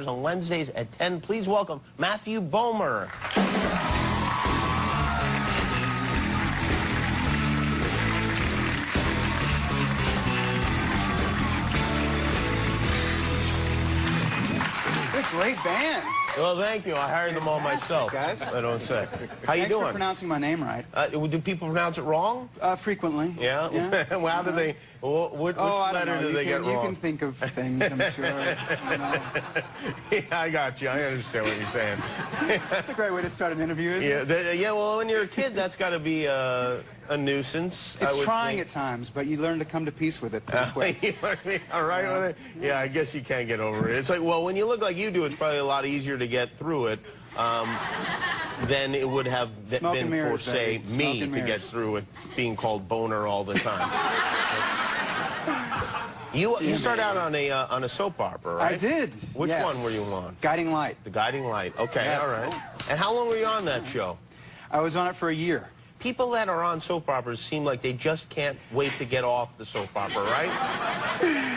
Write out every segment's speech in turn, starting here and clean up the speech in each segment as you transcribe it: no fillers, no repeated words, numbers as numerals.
On Wednesdays at 10. Please welcome Matthew Bomer. What a great band. Well, thank you. I hired them all myself. Guys. I don't say. How you Thanks doing? for pronouncing my name right. Do people pronounce it wrong? Frequently. Yeah? Well, how do they... Which letter do they get wrong? You can think of things, I'm sure. Yeah, I got you. I understand what you're saying. That's a great way to start an interview, isn't it? Yeah, well, when you're a kid, that's got to be a nuisance. It's trying at times, but you learn to come to peace with it pretty quick. All right with it? Yeah, I guess you can't get over it. It's like, well, when you look like you do, it's probably a lot easier to get through it than it would have been for, say, me to get through it being called Boner all the time. You started out on a soap opera, right? I did. Which one were you on? Guiding Light. The Guiding Light. Okay, yes. All right. And how long were you on that show? I was on it for a year. People that are on soap operas seem like they just can't wait to get off the soap opera, right?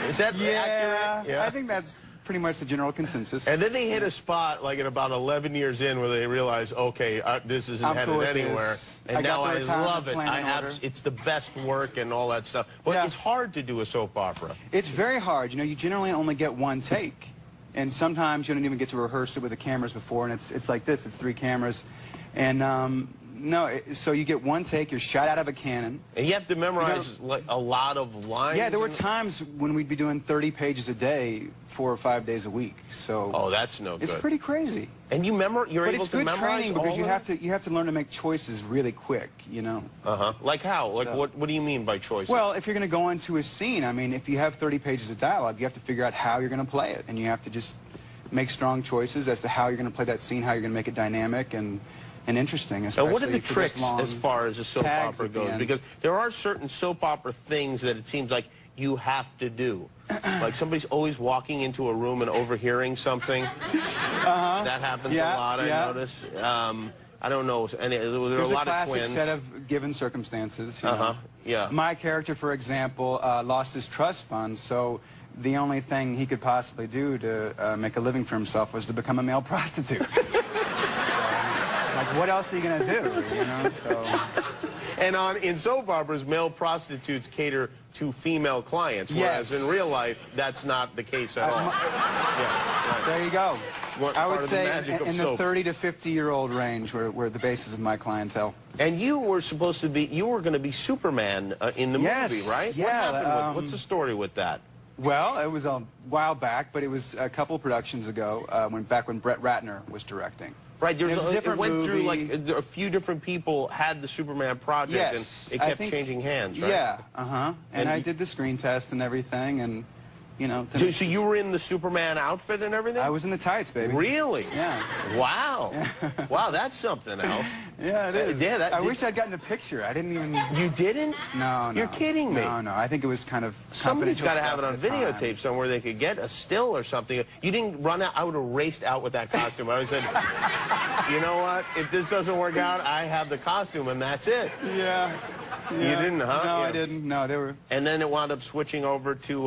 Is that accurate? Yeah, I think that's pretty much the general consensus. And then they hit a spot, like at about 11 years in, where they realize, okay, this isn't headed anywhere. And now I love it. It's the best work and all that stuff. But it's hard to do a soap opera. It's very hard. You know, you generally only get one take. And sometimes you don't even get to rehearse it with the cameras before. And it's like this. It's 3 cameras. And so you get one take, you're shot out of a cannon. And you have to memorize like a lot of lines. Yeah, there were times when we'd be doing 30 pages a day, 4 or 5 days a week. So oh, that's no good. It's pretty crazy. And you're able to memorize. But it's good training because you have to learn to make choices really quick, you know. Like how? Like what do you mean by choices? Well, if you're going to go into a scene, I mean, if you have 30 pages of dialogue, you have to figure out how you're going to play it, and you have to just make strong choices as to how you're going to play that scene, how you're going to make it dynamic and interesting. So what are the tricks as far as a soap opera goes? Because there are certain soap opera things that it seems like you have to do. Like somebody's always walking into a room and overhearing something. That happens a lot, I notice. I don't know. And there are a lot of twins. There's a classic set of given circumstances. You know. Yeah. My character, for example, lost his trust fund, so the only thing he could possibly do to make a living for himself was to become a male prostitute. Like, what else are you going to do, you know? So. And in soap operas, male prostitutes cater to female clients, whereas in real life, that's not the case at all. There you go. I would say in the 30 to 50-year-old range were the basis of my clientele. And you were supposed to be, you were going to be Superman in the movie, right? Yeah. What happened what's the story with that? Well, it was a while back, but it was a couple productions ago, back when Brett Ratner was directing. Right, it went through, like, a few different people had the Superman project, and it kept changing hands, right? Yeah, and I did the screen test and everything, and, you know... So you were in the Superman outfit and everything? I was in the tights, baby. Really? Yeah. Wow. Wow, that's something else. Yeah, it is. I wish I'd gotten a picture. I didn't even... You didn't? No. You're kidding me. No. I think it was kind of... Somebody's got to have it on videotape somewhere. They could get a still or something. You didn't run out. I would have raced out with that costume. I would have said, you know what? If this doesn't work out, I have the costume, and that's it. Yeah. You didn't, huh? No, I didn't. No, they were... And then it wound up switching over to...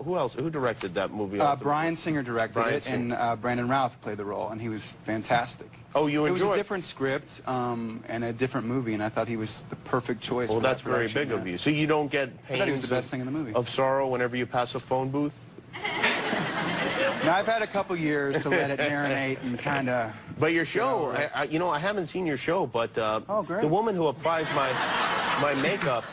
who else? Who directed that movie? Brian Singer directed it, and Brandon Routh played the role, and he was fantastic. Oh, you enjoyed it? It was a different script and a different movie, and I thought he was the perfect choice. Well, that's very big of you. So you don't get pains I thought he was the best thing in the movie. Of sorrow whenever you pass a phone booth? Now, I've had a couple years to let it marinate and kind of... But your show, you know, I haven't seen your show, but the woman who applies my makeup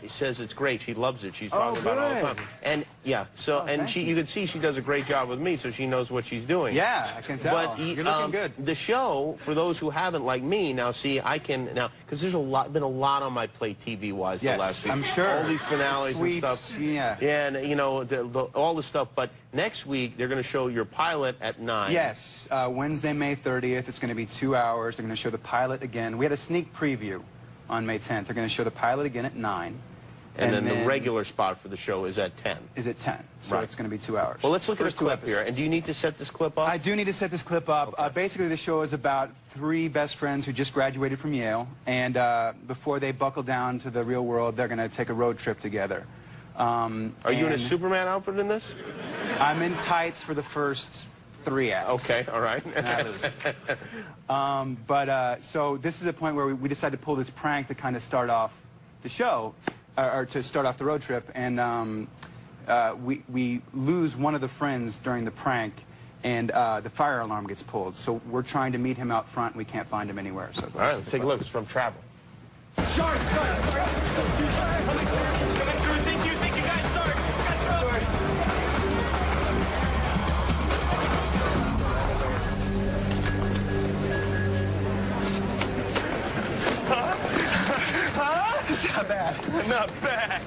says it's great. She loves it. She's talking about it all the time. And you can see she does a great job with me, so she knows what she's doing. Yeah, I can tell. But you're looking good. The show, for those who haven't, like me, now see, I can now because there's been a lot on my plate TV-wise the last season. I'm sure. All these finales and stuff. Yeah. Yeah, and you know all the stuff. But next week they're going to show your pilot at 9. Yes, Wednesday, May 30th. It's going to be 2 hours. They're going to show the pilot again. We had a sneak preview on May 10th. They're going to show the pilot again at 9. And then the regular spot for the show is at 10. Is at 10. So it's going to be 2 hours. Well, let's look at a clip here. And do you need to set this clip up? I do need to set this clip up. Okay. Basically, the show is about 3 best friends who just graduated from Yale. And before they buckle down to the real world, they're going to take a road trip together. Are you in a Superman outfit in this? I'm in tights for the first 3 acts. Okay, all right. And I lose. So this is a point where we decided to pull this prank to kind of start off the show, or to start off the road trip, and we lose one of the friends during the prank, and the fire alarm gets pulled. So we're trying to meet him out front, and we can't find him anywhere. So all right, let's take a look. It's from Travel. Shark! Coming through. Thank you guys. Sorry. It's not bad. Not bad.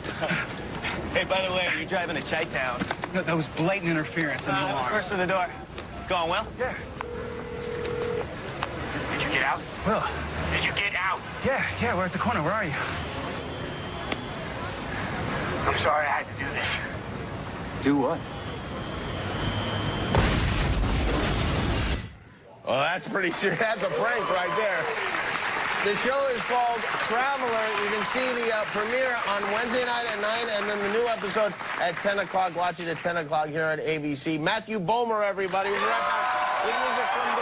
Hey, by the way, are you driving to Chi-Town? No, that was blatant interference in the alarm. Who's first through the door? Going well? Yeah. Did you get out? Will. Did you get out? Yeah, we're at the corner. Where are you? I'm sorry I had to do this. Do what? Well, that's pretty serious. That's a prank right there. The show is called Traveler. You can see the premiere on Wednesday night at 9, and then the new episode at 10 o'clock. Watch it at 10 o'clock here at ABC. Matthew Bomer, everybody. We'll be right back with music from the